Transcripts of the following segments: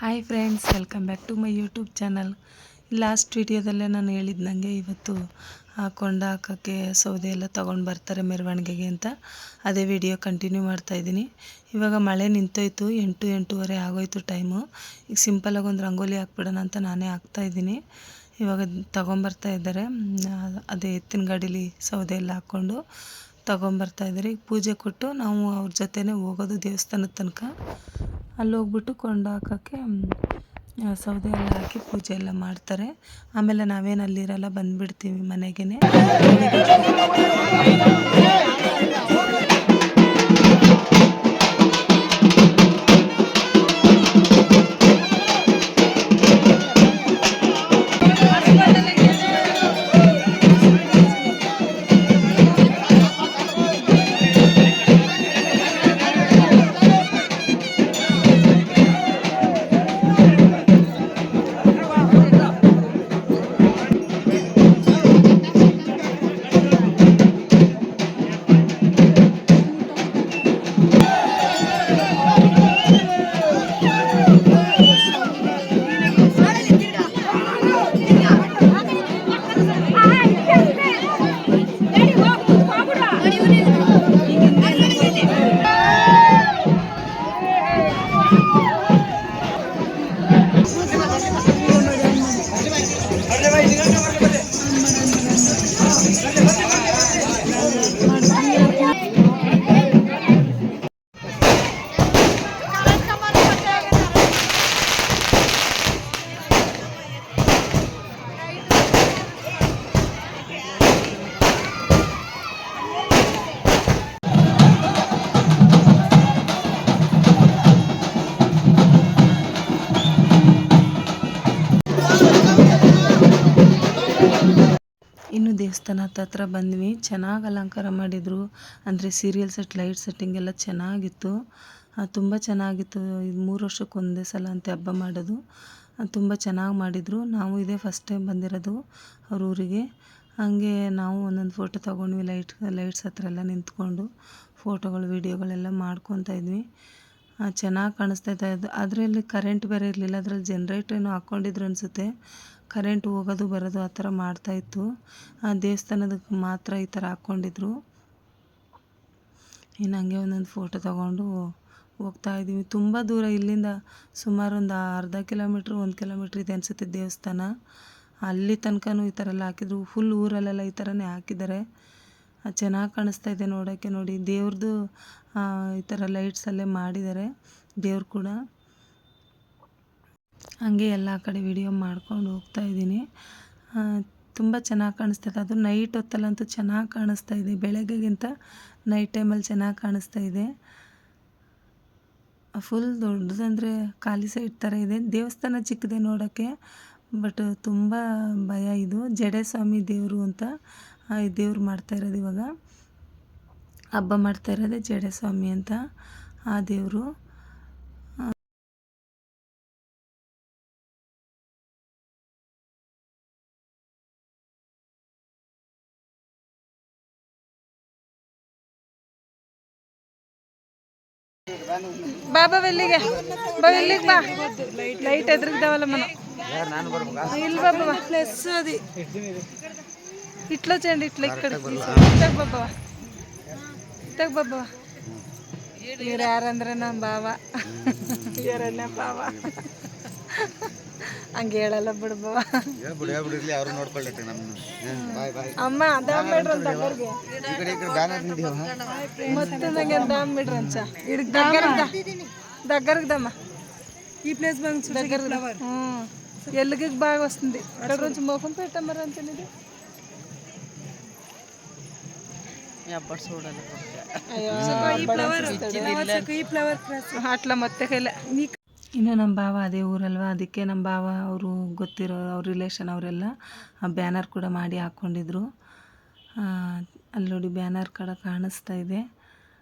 Hi friends, welcome back to my YouTube channel. Last ವಿಡಿಯೋದಲ್ಲೇ ನಾನು ಹೇಳಿದ್ದಂಗೆ ಇವತ್ತು ಕೊಂಡ ಹಾಕೋಕ್ಕೆ ಸೌದೆ ಎಲ್ಲ ತೊಗೊಂಡು ಬರ್ತಾರೆ ಮೆರವಣಿಗೆಗೆ ಅಂತ. ಅದೇ ವಿಡಿಯೋ ಕಂಟಿನ್ಯೂ ಮಾಡ್ತಾಯಿದ್ದೀನಿ. ಇವಾಗ ಮಳೆ ನಿಂತೋಯ್ತು, 8-8:30 ಆಗೋಯ್ತು ಟೈಮು. ಈಗ ಸಿಂಪಲಾಗಿ ಒಂದು ರಂಗೋಲಿ ಹಾಕ್ಬಿಡೋಣ ಅಂತ ನಾನೇ ಹಾಕ್ತಾಯಿದ್ದೀನಿ. ಇವಾಗ ತೊಗೊಂಬರ್ತಾ ಇದ್ದಾರೆ. ಅದೇ ಎತ್ತಿನ ಗಾಡೀಲಿ ಸೌದೆ ಎಲ್ಲ ಹಾಕ್ಕೊಂಡು ತೊಗೊಂಬರ್ತಾಯಿದ್ದಾರೆ. ಈಗ ಪೂಜೆ ಕೊಟ್ಟು ನಾವು ಅವ್ರ ಜೊತೆನೇ ಹೋಗೋದು ದೇವಸ್ಥಾನದ ತನಕ. ಅಲ್ಲಿ ಹೋಗ್ಬಿಟ್ಟು ಕೊಂಡ ಹಾಕೋಕ್ಕೆ ಸೌದೆ ಎಲ್ಲ ಹಾಕಿ ಪೂಜೆ ಎಲ್ಲ ಮಾಡ್ತಾರೆ. ಆಮೇಲೆ ನಾವೇನು ಅಲ್ಲಿರಲ್ಲ, ಬಂದುಬಿಡ್ತೀವಿ ಮನೆಗೇ. ಇನ್ನು ದೇವಸ್ಥಾನ ಹತ್ರ ಬಂದ್ವಿ. ಚೆನ್ನಾಗಿ ಅಲಂಕಾರ ಮಾಡಿದರು. ಅಂದರೆ ಸೀರಿಯಲ್ ಸೆಟ್, ಲೈಟ್ ಸೆಟ್ಟಿಂಗ್ ಎಲ್ಲ ಚೆನ್ನಾಗಿತ್ತು. ತುಂಬ ಚೆನ್ನಾಗಿತ್ತು. ಇದು 3 ವರ್ಷಕ್ಕೆ ಒಂದೇ ಸಲ ಅಂತ ಹಬ್ಬ ಮಾಡೋದು. ತುಂಬ ಚೆನ್ನಾಗಿ ಮಾಡಿದರು. ನಾವು ಇದೇ ಫಸ್ಟ್ ಟೈಮ್ ಬಂದಿರೋದು ಅವ್ರ ಊರಿಗೆ. ಹಾಗೆ ನಾವು ಒಂದೊಂದು ಫೋಟೋ ತೊಗೊಂಡ್ವಿ. ಲೈಟ್ಸ್ ಹತ್ರ ಎಲ್ಲ ನಿಂತ್ಕೊಂಡು ಫೋಟೋಗಳು ವೀಡಿಯೋಗಳೆಲ್ಲ ಮಾಡ್ಕೊತಾ ಇದ್ವಿ. ಚೆನ್ನಾಗಿ ಕಾಣಿಸ್ತಾಯಿತ್ತು. ಆದರೆ ಇಲ್ಲಿ ಕರೆಂಟ್ ಬೇರೆ ಇರಲಿಲ್ಲ. ಅದರಲ್ಲಿ ಜನ್ರೇಟ್ರ್ ಏನೋ ಹಾಕ್ಕೊಂಡಿದ್ರು ಅನಿಸುತ್ತೆ. ಕರೆಂಟ್ ಹೋಗೋದು ಬರೋದು ಆ ಥರ ಮಾಡ್ತಾಯಿತ್ತು. ದೇವಸ್ಥಾನದಕ್ಕೆ ಮಾತ್ರ ಈ ಥರ ಹಾಕ್ಕೊಂಡಿದ್ರು. ಇನ್ನು ಹಂಗೆ ಒಂದೊಂದು ಫೋಟೋ ತೊಗೊಂಡು ಹೋಗ್ತಾಯಿದ್ದೀವಿ. ತುಂಬ ದೂರ ಇಲ್ಲಿಂದ, ಸುಮಾರು ಒಂದು ಅರ್ಧ ಕಿಲೋಮೀಟ್ರ್ 1 ಕಿಲೋಮೀಟ್ರ್ ಇದೆ ಅನಿಸುತ್ತೆ ದೇವಸ್ಥಾನ. ಅಲ್ಲಿ ತನಕನೂ ಈ ಥರ ಎಲ್ಲ ಹಾಕಿದ್ರು. ಫುಲ್ ಊರಲ್ಲೆಲ್ಲ ಈ ಥರನೇ ಹಾಕಿದ್ದಾರೆ. ಚೆನ್ನಾಗಿ ಕಾಣಿಸ್ತಾ ಇದೆ ನೋಡೋಕ್ಕೆ. ನೋಡಿ, ದೇವ್ರದ್ದು ಈ ಥರ ಲೈಟ್ಸಲ್ಲೇ ಮಾಡಿದ್ದಾರೆ ದೇವ್ರು ಕೂಡ. ಹಂಗೆ ಎಲ್ಲ ಕಡೆ ವಿಡಿಯೋ ಮಾಡ್ಕೊಂಡು ಹೋಗ್ತಾಯಿದ್ದೀನಿ. ತುಂಬ ಚೆನ್ನಾಗಿ ಕಾಣಿಸ್ತದೆ. ಅದು ನೈಟ್ ಹೊತ್ತಲ್ಲಂತೂ ಚೆನ್ನಾಗಿ ಕಾಣಿಸ್ತಾ ಇದೆ. ಬೆಳಗ್ಗೆಗಿಂತ ನೈಟ್ ಟೈಮಲ್ಲಿ ಚೆನ್ನಾಗಿ ಕಾಣಿಸ್ತಾ ಇದೆ. ಫುಲ್ ದೊಡ್ಡದಂದರೆ ಖಾಲಿ ಸೈಡ್ ಥರ ಇದೆ. ದೇವಸ್ಥಾನ ಚಿಕ್ಕದೆ ನೋಡೋಕ್ಕೆ, ಬಟ್ ತುಂಬ ಭಯ. ಇದು ಜಡೆ ಸ್ವಾಮಿ ದೇವರು ಅಂತ ಈ ದೇವ್ರು ಮಾಡ್ತಾಯಿರೋದು. ಇವಾಗ ಹಬ್ಬ ಮಾಡ್ತಾಯಿರೋದೇ ಜಡೆ ಸ್ವಾಮಿ ಅಂತ ಆ ದೇವರು. ಬಾಬಾ ಎಲ್ಲಿಗೆ ಬಾ, ಇಲ್ಲಿಗೆ ಬಾ. ಲೈಟ್ ಎದುರಿಗ್ದಾವಲ್ಲ ಮನ ಇಲ್ಲಿ ಬಾಬಾ ಪ್ಲಸ್ ಅದು ಇಟ್ಲ ಚಂಡಿ ಇಟ್ಲ ಈ ಕಡೆ ಇತ್ತಾಗ ಬಾಬಾ, ಇತ್ತಾಗ ಬಾಬಾ. ಇವ್ರು ಯಾರಂದ್ರೆ ನಮ್ಮ ಬಾವ, ಇವರನ್ನ ಬಾವ. ಹಂಗೆ ಹೇಳಲ್ಲ ಬಿಡು ಬಾವ. ಅಮ್ಮ ದಾಮ್ ಬಿಡ್ರಿ ಅಂತ ಅವ್ರಿಗೆ, ಮತ್ತೆ ನಂಗೆ ದಾಮ್ ಬಿಡ್ರಿ ಅಂಚ ಇಡಕ್ దగ్గరకు దమ్మ ఈ ప్లేస్ దగ్గర. ఎల్లుకి బాగా వస్తుంది. ఇక్కడ నుంచి ముఖం పెట్టమ్మరు అంతేనిది అట్లా మొత్తకెళ్ళ. ಇನ್ನು ನಮ್ಮ ಭಾವ ಅದೇ ಊರಲ್ವ, ಅದಕ್ಕೆ ನಮ್ಮ ಭಾವ ಅವರು ಗೊತ್ತಿರೋ ಅವ್ರ ರಿಲೇಷನ್ ಅವರೆಲ್ಲ ಬ್ಯಾನರ್ ಕೂಡ ಮಾಡಿ ಹಾಕ್ಕೊಂಡಿದ್ರು. ಅಲ್ಲಿ ನೋಡಿ ಬ್ಯಾನರ್ ಕಡೆ ಕಾಣಿಸ್ತಾ ಇದೆ.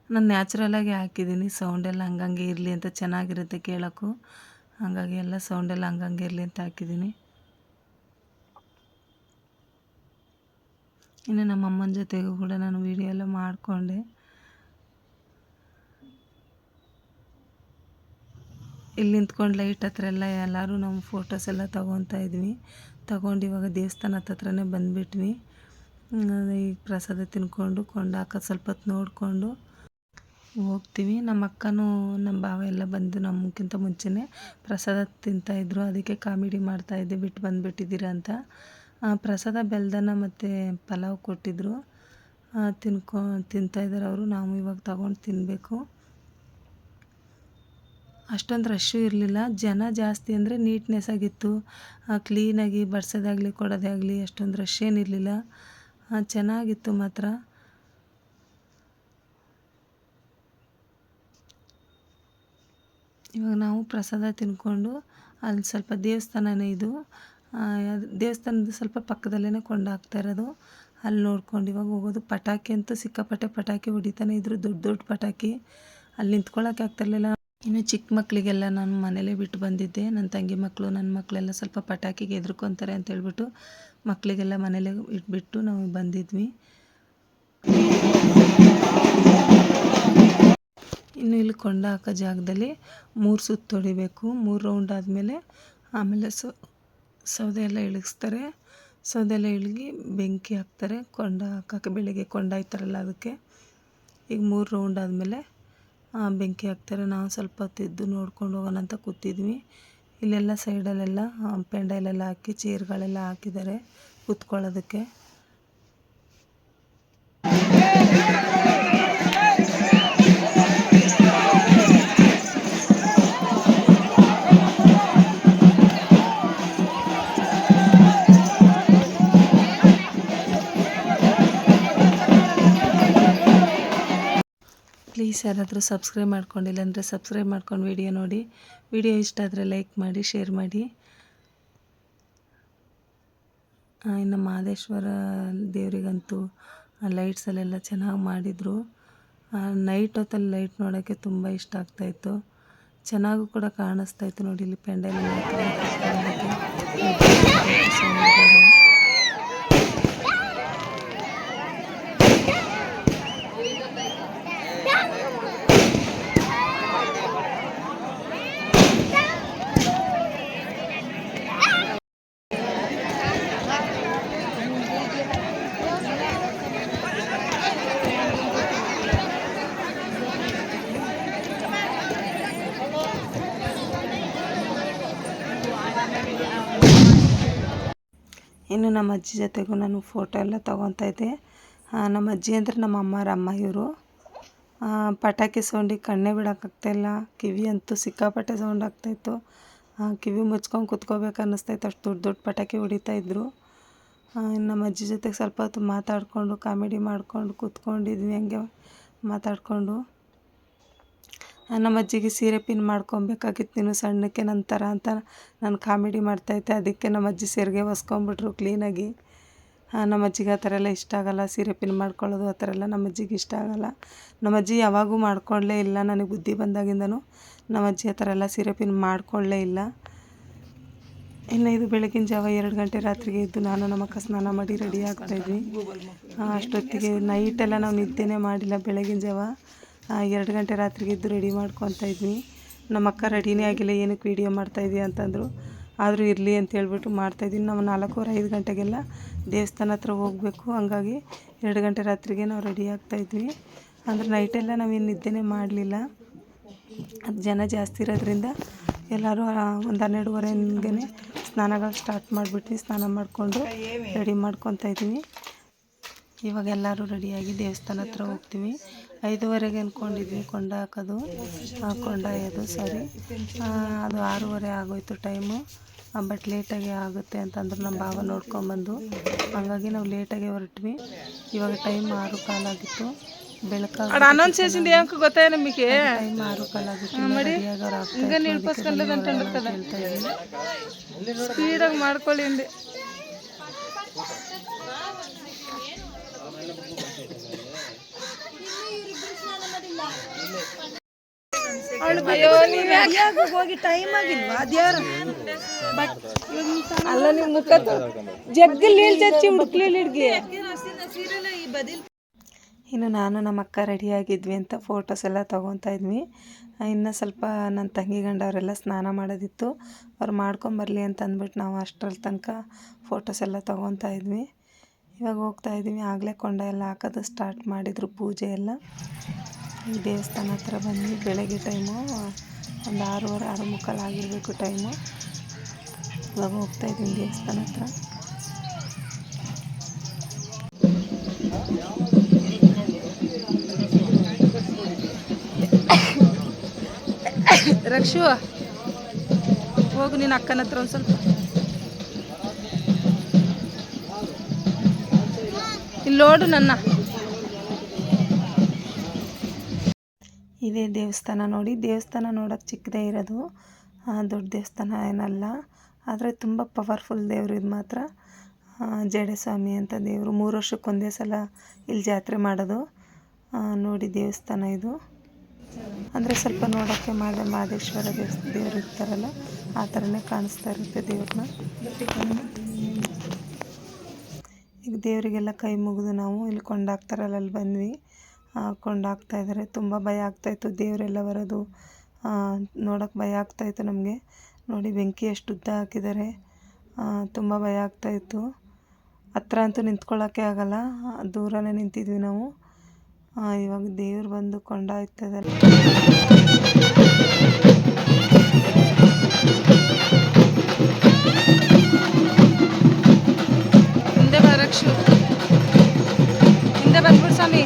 ನಾನು ನ್ಯಾಚುರಲಾಗಿ ಹಾಕಿದ್ದೀನಿ. ಸೌಂಡೆಲ್ಲ ಹಂಗಂಗೆ ಇರಲಿ ಅಂತ, ಚೆನ್ನಾಗಿರುತ್ತೆ ಕೇಳೋಕ್ಕೂ. ಹಾಗಾಗಿ ಎಲ್ಲ ಸೌಂಡೆಲ್ಲ ಹಂಗಂಗೆ ಇರಲಿ ಅಂತ ಹಾಕಿದ್ದೀನಿ. ಇನ್ನು ನಮ್ಮ ಅಮ್ಮನ ಜೊತೆಗೂ ಕೂಡ ನಾನು ವೀಡಿಯೋ ಎಲ್ಲ ಮಾಡಿಕೊಂಡೆ. ಇಲ್ಲಿ ನಿಂತ್ಕೊಂಡು ಲೈಟ್ ಹತ್ರ ಎಲ್ಲ ಎಲ್ಲರೂ ನಮ್ಮ ಫೋಟೋಸ್ ಎಲ್ಲ ತೊಗೊತಾ ಇದ್ವಿ. ತೊಗೊಂಡು ಇವಾಗ ದೇವಸ್ಥಾನ ಹತ್ರನೇ ಬಂದುಬಿಟ್ವಿ. ಈಗ ಪ್ರಸಾದ ತಿನ್ಕೊಂಡು ಕೊಂಡ ಹಾಕೋದು ಸ್ವಲ್ಪ ಹೊತ್ತು ನೋಡಿಕೊಂಡು ಹೋಗ್ತೀವಿ. ನಮ್ಮ ಅಕ್ಕನೂ ನಮ್ಮ ಭಾವ ಎಲ್ಲ ಬಂದು ನಮಗಿಂತ ಮುಂಚೆನೇ ಪ್ರಸಾದ ತಿಂತಾಯಿದ್ರು. ಅದಕ್ಕೆ ಕಾಮಿಡಿ ಮಾಡ್ತಾಯಿದ್ದೆ, ಬಿಟ್ಟು ಬಂದುಬಿಟ್ಟಿದ್ದೀರ ಅಂತ. ಪ್ರಸಾದ ಬೆಲ್ದನ್ನ ಮತ್ತು ಪಲಾವ್ ಕೊಟ್ಟಿದ್ದರು, ತಿಂತಾಯಿದ್ದಾರೆ ಅವರು. ನಾವು ಇವಾಗ ತಗೊಂಡು ತಿನ್ನಬೇಕು. ಅಷ್ಟೊಂದು ರಶ್ಶು ಇರಲಿಲ್ಲ, ಜನ ಜಾಸ್ತಿ ಅಂದರೆ ನೀಟ್ನೆಸ್ ಆಗಿತ್ತು, ಕ್ಲೀನಾಗಿ ಬಡ್ಸೋದಾಗಲಿ ಕೊಡೋದೇ ಆಗಲಿ ಅಷ್ಟೊಂದು ರಶ್ ಏನಿರಲಿಲ್ಲ, ಚೆನ್ನಾಗಿತ್ತು ಮಾತ್ರ. ಇವಾಗ ನಾವು ಪ್ರಸಾದ ತಿನ್ಕೊಂಡು ಅಲ್ಲಿ ಸ್ವಲ್ಪ ದೇವಸ್ಥಾನನೇ ಇದು, ದೇವಸ್ಥಾನದ ಸ್ವಲ್ಪ ಪಕ್ಕದಲ್ಲೇ ಕೊಂಡು ಹಾಕ್ತಾ ಇರೋದು, ಅಲ್ಲಿ ನೋಡ್ಕೊಂಡು ಇವಾಗ ಹೋಗೋದು. ಪಟಾಕಿ ಅಂತೂ ಸಿಕ್ಕಾಪಟ್ಟೆ ಪಟಾಕಿ ಹೊಡಿತಾನೆ ಇದ್ರು, ದೊಡ್ಡ ದೊಡ್ಡ ಪಟಾಕಿ. ಅಲ್ಲಿ ನಿಂತ್ಕೊಳ್ಳೋಕೆ ಆಗ್ತಿರ್ಲಿಲ್ಲ. ಇನ್ನು ಚಿಕ್ಕ ಮಕ್ಕಳಿಗೆಲ್ಲ ನಾನು ಮನೇಲೇ ಬಿಟ್ಟು ಬಂದಿದ್ದೆ. ನನ್ನ ತಂಗಿ ಮಕ್ಕಳು ನನ್ನ ಮಕ್ಕಳೆಲ್ಲ ಸ್ವಲ್ಪ ಪಟಾಕಿಗೆ ಹೆದರ್ಕೊತಾರೆ ಅಂತ ಹೇಳ್ಬಿಟ್ಟು ಮಕ್ಕಳಿಗೆಲ್ಲ ಮನೇಲೇ ಇಟ್ಬಿಟ್ಟು ನಾವು ಬಂದಿದ್ವಿ. ಇನ್ನು ಇಲ್ಲಿ ಕೊಂಡ ಹಾಕೋ ಜಾಗದಲ್ಲಿ 3 ಸುತ್ತು ಹೊಡಿಬೇಕು. 3 ರೌಂಡ್ ಆದಮೇಲೆ ಆಮೇಲೆ ಸೌದೆ ಎಲ್ಲ ಇಳಿಸ್ತಾರೆ. ಸೌದೆ ಎಲ್ಲ ಇಳಗಿ ಬೆಂಕಿ ಹಾಕ್ತಾರೆ. ಕೊಂಡ ಹಾಕೋಕ್ಕೆ ಬೆಳಗ್ಗೆ ಕೊಂಡ ಹಾಯ್ತಾರಲ್ಲ ಅದಕ್ಕೆ. ಈಗ 3 ರೌಂಡ್ ಆದಮೇಲೆ ಬೆಂಕಿ ಹಾಕ್ತಾರೆ. ನಾವು ಸ್ವಲ್ಪ ಹೊತ್ತಿದ್ದು ನೋಡ್ಕೊಂಡು ಹೋಗೋಣ ಅಂತ ಕೂತಿದ್ವಿ. ಇಲ್ಲೆಲ್ಲ ಸೈಡಲ್ಲೆಲ್ಲ ಪೆಂಡಲೆಲ್ಲ ಹಾಕಿ ಚೇರ್ಗಳೆಲ್ಲ ಹಾಕಿದ್ದಾರೆ ಕೂತ್ಕೊಳ್ಳೋದಕ್ಕೆ. ಪ್ಲೀಸ್ ಯಾರಾದರೂ ಸಬ್ಸ್ಕ್ರೈಬ್ ಮಾಡ್ಕೊಂಡಿಲ್ಲ ಅಂದರೆ ಸಬ್ಸ್ಕ್ರೈಬ್ ಮಾಡ್ಕೊಂಡು ವಿಡಿಯೋ ನೋಡಿ. ವಿಡಿಯೋ ಇಷ್ಟ ಆದರೆ ಲೈಕ್ ಮಾಡಿ, ಶೇರ್ ಮಾಡಿ. ಇನ್ನು ಮಹದೇಶ್ವರ ದೇವರಿಗಂತೂ ಲೈಟ್ಸಲ್ಲೆಲ್ಲ ಚೆನ್ನಾಗಿ ಮಾಡಿದರು. ನೈಟ್ ಹೊತ್ತಲ್ಲಿ ಲೈಟ್ ನೋಡೋಕ್ಕೆ ತುಂಬ ಇಷ್ಟ ಆಗ್ತಾಯಿತ್ತು, ಚೆನ್ನಾಗೂ ಕೂಡ ಕಾಣಿಸ್ತಾಯಿತ್ತು. ನೋಡಿ ಇಲ್ಲಿ ಪೆಂಡಲ್ ಇನ್ನು ನಮ್ಮ ಅಜ್ಜಿ ಜೊತೆಗೂ ನಾನು ಫೋಟೋ ಎಲ್ಲ ತೊಗೊತಾ ಇದ್ದೆ. ನಮ್ಮ ಅಜ್ಜಿ ಅಂದರೆ ನಮ್ಮ ಅಮ್ಮರ ಅಮ್ಮ ಇವರು. ಪಟಾಕಿ ಸೌಂಡಿಗೆ ಕಣ್ಣೇ ಬಿಡೋಕ್ಕಾಗ್ತಾಯಿಲ್ಲ. ಕಿವಿ ಅಂತೂ ಸಿಕ್ಕಾಪಟ್ಟೆ ಸೌಂಡ್ ಆಗ್ತಾಯಿತ್ತು. ಕಿವಿ ಮುಚ್ಕೊಂಡು ಕುತ್ಕೋಬೇಕು ಅನ್ನಿಸ್ತಾಯಿತ್ತು, ಅಷ್ಟು ದೊಡ್ಡ ದೊಡ್ಡ ಪಟಾಕಿ ಹೊಡಿತಾಯಿದ್ರು. ನಮ್ಮ ಅಜ್ಜಿ ಜೊತೆಗೆ ಸ್ವಲ್ಪ ಹೊತ್ತು ಮಾತಾಡಿಕೊಂಡು ಕಾಮಿಡಿ ಮಾಡಿಕೊಂಡು ಕೂತ್ಕೊಂಡಿದ್ವಿ, ಹಂಗೆ ಮಾತಾಡಿಕೊಂಡು. ನಮ್ಮ ಅಜ್ಜಿಗೆ ಸೀರೆ ಪಿನ್ ಮಾಡ್ಕೊಬೇಕಾಗಿತ್ತು, ನೀನು ಸಣ್ಣಕ್ಕೆ ನನ್ನ ಥರ ಅಂತ ನಾನು ಕಾಮಿಡಿ ಮಾಡ್ತಾಯಿದ್ದೆ. ಅದಕ್ಕೆ ನಮ್ಮ ಅಜ್ಜಿ ಸೀರೆಗೆ ಹೊಸ್ಕೊಂಬಿಟ್ರು ಕ್ಲೀನಾಗಿ. ನಮ್ಮ ಅಜ್ಜಿಗೆ ಆ ಥರ ಎಲ್ಲ ಇಷ್ಟ ಆಗೋಲ್ಲ, ಸೀರೆ ಪಿನ್ ಮಾಡ್ಕೊಳ್ಳೋದು ಆ ಥರ ಎಲ್ಲ ನಮ್ಮ ಅಜ್ಜಿಗೆ ಇಷ್ಟ ಆಗೋಲ್ಲ. ನಮ್ಮ ಅಜ್ಜಿ ಯಾವಾಗೂ ಮಾಡ್ಕೊಳ್ಳೇ ಇಲ್ಲ, ನನಗೆ ಬುದ್ಧಿ ಬಂದಾಗಿಂದನೂ ನಮ್ಮ ಅಜ್ಜಿ ಆ ಥರ ಎಲ್ಲ ಸೀರೆ ಪಿನ್ ಮಾಡ್ಕೊಳ್ಳೇ ಇಲ್ಲ. ಇನ್ನು ಇದು ಬೆಳಗಿನ ಜಾವ 2 ಗಂಟೆ ರಾತ್ರಿಗೆ ಇದ್ದು ನಾನು ನಮ್ಮ ಅಕ್ಕ ಸ್ನಾನ ಮಾಡಿ ರೆಡಿ ಆಗ್ತಾಯಿದ್ವಿ. ಅಷ್ಟೊತ್ತಿಗೆ ನೈಟೆಲ್ಲ ನಾವು ನಿದ್ದೆನೇ ಮಾಡಿಲ್ಲ. ಬೆಳಗಿನ ಜಾವ 2 ಗಂಟೆ ರಾತ್ರಿಗೆ ಇದ್ದು ರೆಡಿ ಮಾಡ್ಕೊತಾ ಇದ್ವಿ. ನಮ್ಮ ಅಕ್ಕ ರೆಡಿನೇ ಆಗಿಲ್ಲ, ಏನಕ್ಕೆ ವೀಡಿಯೋ ಮಾಡ್ತಾಯಿದ್ವಿ ಅಂತಂದರು. ಆದರೂ ಇರಲಿ ಅಂತ ಹೇಳ್ಬಿಟ್ಟು ಮಾಡ್ತಾಯಿದ್ವಿ. ನಾವು 4:30-5 ಗಂಟೆಗೆಲ್ಲ ದೇವಸ್ಥಾನ ಹತ್ರ ಹೋಗಬೇಕು, ಹಂಗಾಗಿ 2 ಗಂಟೆ ರಾತ್ರಿಗೆ ನಾವು ರೆಡಿ ಆಗ್ತಾಯಿದ್ವಿ. ಅಂದರೆ ನೈಟೆಲ್ಲ ನಾವೇನು ನಿದ್ದೆನೇ ಮಾಡಲಿಲ್ಲ. ಅದು ಜನ ಜಾಸ್ತಿ ಇರೋದ್ರಿಂದ ಎಲ್ಲರೂ 12:30 ಹಂಗೆ ಸ್ನಾನಗಳು ಸ್ಟಾರ್ಟ್ ಮಾಡಿಬಿಟ್ವಿ. ಸ್ನಾನ ಮಾಡಿಕೊಂಡು ರೆಡಿ ಮಾಡ್ಕೊತಾ ಇದ್ವಿ. ಇವಾಗ ಎಲ್ಲರೂ ರೆಡಿಯಾಗಿ ದೇವಸ್ಥಾನ ಹತ್ರ ಹೋಗ್ತೀವಿ. 5:30ಗೆ ಅಂದ್ಕೊಂಡಿದ್ವಿ ಕೊಂಡ ಹಾಕೋದು, ಕೊಂಡ ಹಾಯೋದು ಸಾರಿ. ಅದು 6:30 ಆಗೋಯ್ತು ಟೈಮು. ಬಟ್ ಲೇಟಾಗಿ ಆಗುತ್ತೆ ಅಂತಂದ್ರೆ ನಮ್ಮ ಭಾವ ನೋಡ್ಕೊಂಬಂದು, ಹಾಗಾಗಿ ನಾವು ಲೇಟಾಗಿ ಹೊರಟ್ವಿ. ಇವಾಗ ಟೈಮ್ 6:15 ಆಗಿತ್ತು. ಬೆಳಕಾಗ ಟೈಮ್ 6:15 ಆಗಿತ್ತು. ಸ್ಪೀಡಾಗಿ ಮಾಡ್ಕೊಳ್ಳಿ ಅಂದೆ. ಹೋಗಿ ಟೈಮ್ ಆಗಿಲ್ವಾ ಅದ್ಯಾರು ಅಲ್ಲ ನಿಮ್ಮ ಮುಖ ಜಗ್ಗಲ್ಲಿ ಚಚ್ಚಿ ಹುಡುಕ್ಲಿ ಹಿಡ್ಗಿ. ಇನ್ನು ನಾನು ನಮ್ಮ ಅಕ್ಕ ರೆಡಿಯಾಗಿದ್ವಿ ಅಂತ ಫೋಟೋಸ್ ಎಲ್ಲ ತೊಗೊತಾ ಇದ್ವಿ. ಇನ್ನು ಸ್ವಲ್ಪ ನನ್ನ ತಂಗಿ ಗಂಡ ಅವರೆಲ್ಲ ಸ್ನಾನ ಮಾಡೋದಿತ್ತು, ಅವ್ರು ಮಾಡ್ಕೊಂಬರಲಿ ಅಂತ ಅಂದ್ಬಿಟ್ಟು ನಾವು ಅಷ್ಟರಲ್ಲಿ ತನಕ ಫೋಟೋಸ್ ಎಲ್ಲ ತೊಗೊತಾ ಇದ್ವಿ. ಇವಾಗ ಹೋಗ್ತಾ ಇದ್ವಿ. ಆಗಲೇ ಕೊಂಡ ಎಲ್ಲ ಹಾಕೋದು ಸ್ಟಾರ್ಟ್ ಮಾಡಿದರು, ಪೂಜೆ ಎಲ್ಲ. ಈ ದೇವಸ್ಥಾನ ಹತ್ರ ಬಂದು ಬೆಳಗ್ಗೆ ಟೈಮು ಒಂದು 6:30 6:45 ಆಗಿರಬೇಕು ಟೈಮು. ಇವಾಗ ಹೋಗ್ತಾ ಇದ್ದೀನಿ ದೇವಸ್ಥಾನ ಹತ್ರ. ರಕ್ಷು ಹೋಗು ನಿನ್ನ ಅಕ್ಕನ ಹತ್ರ ಒಂದು ಸ್ವಲ್ಪ. ಇಲ್ಲಿ ನೋಡು ನನ್ನ. ಇದೇ ದೇವಸ್ಥಾನ ನೋಡಿ. ದೇವಸ್ಥಾನ ನೋಡೋಕೆ ಚಿಕ್ಕದೇ ಇರೋದು, ದೊಡ್ಡ ದೇವಸ್ಥಾನ ಏನಲ್ಲ. ಆದರೆ ತುಂಬ ಪವರ್ಫುಲ್ ದೇವರು ಇದು ಮಾತ್ರ. ಜಡೆಸ್ವಾಮಿ ಅಂತ ದೇವರು 3 ವರ್ಷಕ್ಕೊಂದೇ ಸಲ ಇಲ್ಲಿ ಜಾತ್ರೆ ಮಾಡೋದು. ನೋಡಿ ದೇವಸ್ಥಾನ ಇದು. ಅಂದರೆ ಸ್ವಲ್ಪ ನೋಡೋಕ್ಕೆ ಮಹದೇಶ್ವರ ದೇವರು ಇರ್ತಾರಲ್ಲ ಆ ಥರನೇ ಕಾಣಿಸ್ತಾ ಇರುತ್ತೆ ದೇವ್ರನ್ನ. ಈಗ ದೇವರಿಗೆಲ್ಲ ಕೈ ಮುಗಿದು ನಾವು ಇಲ್ಲಿ ಕೊಂಡಾಕ್ತಾರಲ್ಲ ಅಲ್ಲಿ ಬಂದ್ವಿ. ಕೊಂಡಾಕ್ತಾಯಿದ್ದಾರೆ. ತುಂಬ ಭಯ ಆಗ್ತಾಯಿತ್ತು ದೇವರೆಲ್ಲ ಬರೋದು ನೋಡೋಕ್ಕೆ ಭಯ ಆಗ್ತಾಯಿತ್ತು ನಮಗೆ. ನೋಡಿ ಬೆಂಕಿ ಎಷ್ಟು ಉದ್ದ ಹಾಕಿದ್ದಾರೆ, ತುಂಬ ಭಯ ಆಗ್ತಾಯಿತ್ತು. ಹತ್ರ ಅಂತೂ ನಿಂತ್ಕೊಳ್ಳೋಕ್ಕೆ ಆಗಲ್ಲ, ದೂರನೇ ನಿಂತಿದ್ವಿ ನಾವು. ಇವಾಗ ದೇವ್ರು ಬಂದು ಕೊಂಡಾಯ್ತದಲ್ಲ. ಹಿಂದೆ ಬಾ ರಕ್ಷು, ಹಿಂದೆ ಬಂದ್ಬಿಡು ಸ್ವಾಮಿ.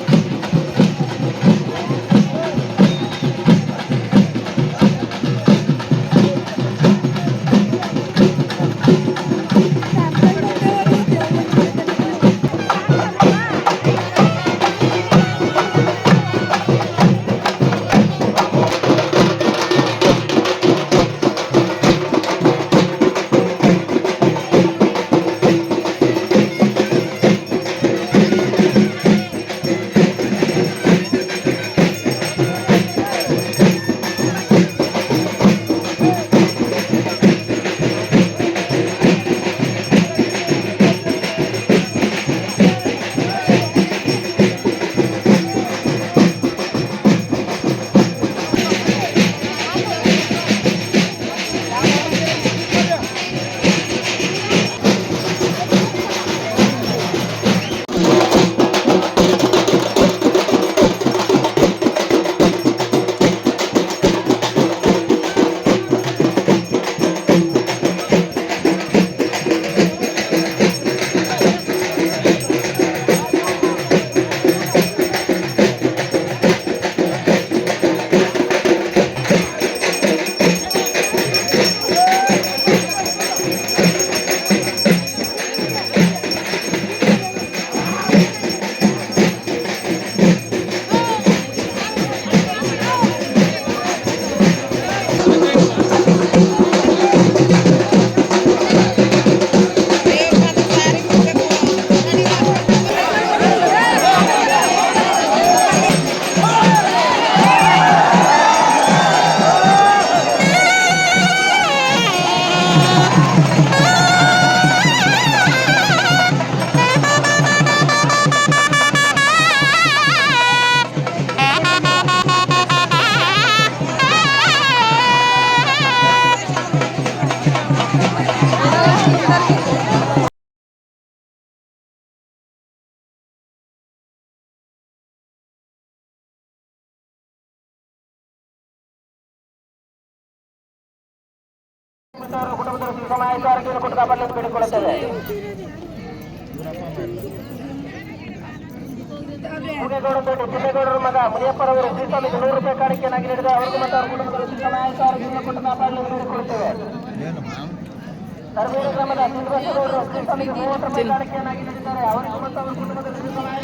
ಕುಟುಂಬದವರು ಸಮಾಜ ಆರೋಗ್ಯವನ್ನು ಕೊಟ್ಟು ಕಾಪಾಡಲು ಬೇಡಿಕೊಳ್ಳುತ್ತೇವೆ. ಮುನೇಗೌಡರ ಮಗ ಮುನಿಯಪ್ಪರವರು ಶ್ರೀಸ್ವಾಮಿಗೆ 100 ರೂಪಾಯಿ ಕಾಣಿಕೆಯನ್ನಾಗಿ ನೀಡಿದ ಅವರಿಗೂ ಮತ್ತು ಅವರ ಕುಟುಂಬದವರು ಸಮಾಜ ಆರೋಗ್ಯವನ್ನು ಕೊಟ್ಟು ಕಾಪಾಡಲು ಬೇಡಿಕೊಳ್ಳುತ್ತೇವೆ. ಸರ್ವೇರ ಗ್ರಾಮದ ಶ್ರೀನಿವಾಸಗೌಡರು ಶ್ರೀಸ್ವಾಮಿಗೆ 30 ರೂಪಾಯಿ ಕಾಣಿಕೆಯನ್ನಾಗಿ ನೀಡಿದ್ದಾರೆ. ಅವರಿಗೂ ಮತ್ತು ಅವರ ಕುಟುಂಬದವರು ಸಮಾಜ